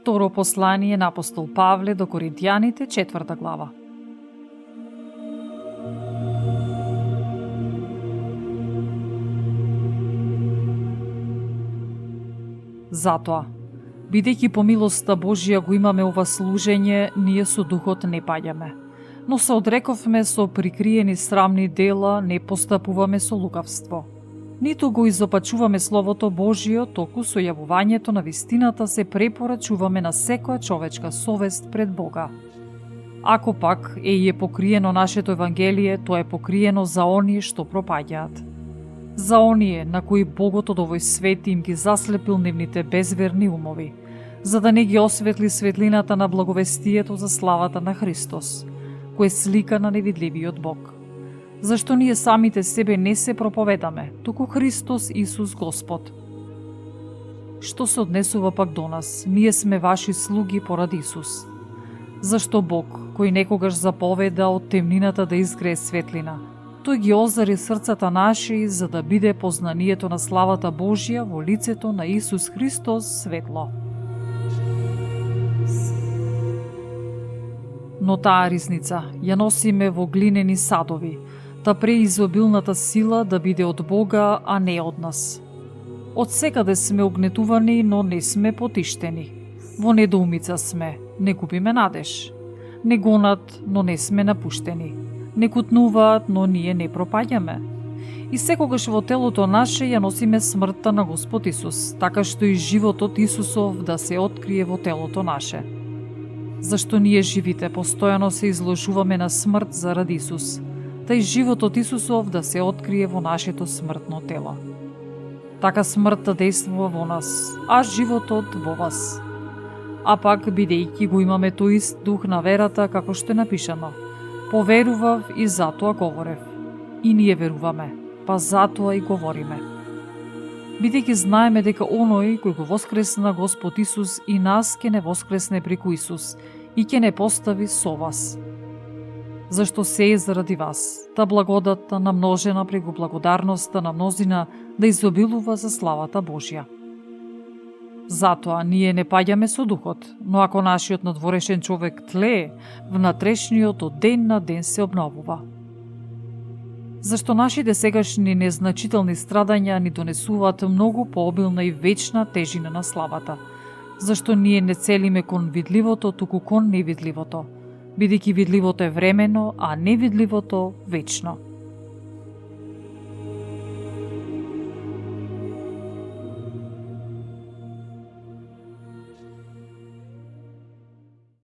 Второ послание на апостол Павле до Коринтијаните, 4 глава. Затоа, бидејќи по милоста Божија го имаме ова служење, ние со духот не паѓаме, но се одрековме со прикриени срамни дела, не постапуваме со лукавство. Ниту го изопачуваме Словото Божјо, току со јавувањето на вистината се препорачуваме на секоја човечка совест пред Бога. Ако пак е покриено нашето Евангелие, тоа е покриено за оние што пропаѓаат. За оние на кои Богот од овој свет им ги заслепил нивните безверни умови, за да не ги осветли светлината на благовестието за славата на Христос, кој е слика на невидливиот Бог. Зашто ние самите себе не се проповедаме, туку Христос Исус Господ. Што се однесува пак до нас, ние сме ваши слуги поради Исус. Зашто Бог, кој некогаш заповеда од темнината да изгрее светлина, тој ги озари срцата наши за да биде познанието на славата Божја во лицето на Исус Христос светло. Но таа ризница ја носиме во глинени садови, та преизобилната сила да биде од Бога, а не од нас. Од секаде сме огнетувани, но не сме потиштени. Во недоумица сме, не губиме надеж. Не гонат, но не сме напуштени. Не кутнуваат, но ние не пропаѓаме. И секогаш во телото наше ја носиме смртта на Господ Исус, така што и животот Исусов да се открие во телото наше. Зашто ние живите постојано се изложуваме на смрт заради Исус, тај животот Исусов да се открие во нашето смртно тело. Така смртта действува во нас, а животот во вас. А пак, бидејќи го имаме тој ист дух на верата, како што е напишано, поверував и затоа говорев. И ние веруваме, па затоа и говориме. Бидејќи знаеме дека оној кој го воскресна Господ Исус и нас ќе не воскресне преку Исус и ќе не постави со вас. Зашто се е заради вас, та благодатта намножена преку благодарноста на мнозина да изобилува за славата Божја. Затоа ние не паѓаме со духот, но ако нашиот надворешен човек тлее, внатрешниот од ден на ден се обновува. Зашто нашите сегашни незначителни страдања ни донесуваат многу пообилна и вечна тежина на славата, зашто ние не целиме кон видливото, туку кон невидливото, бидејќи видливото е времено, а невидливото вечно.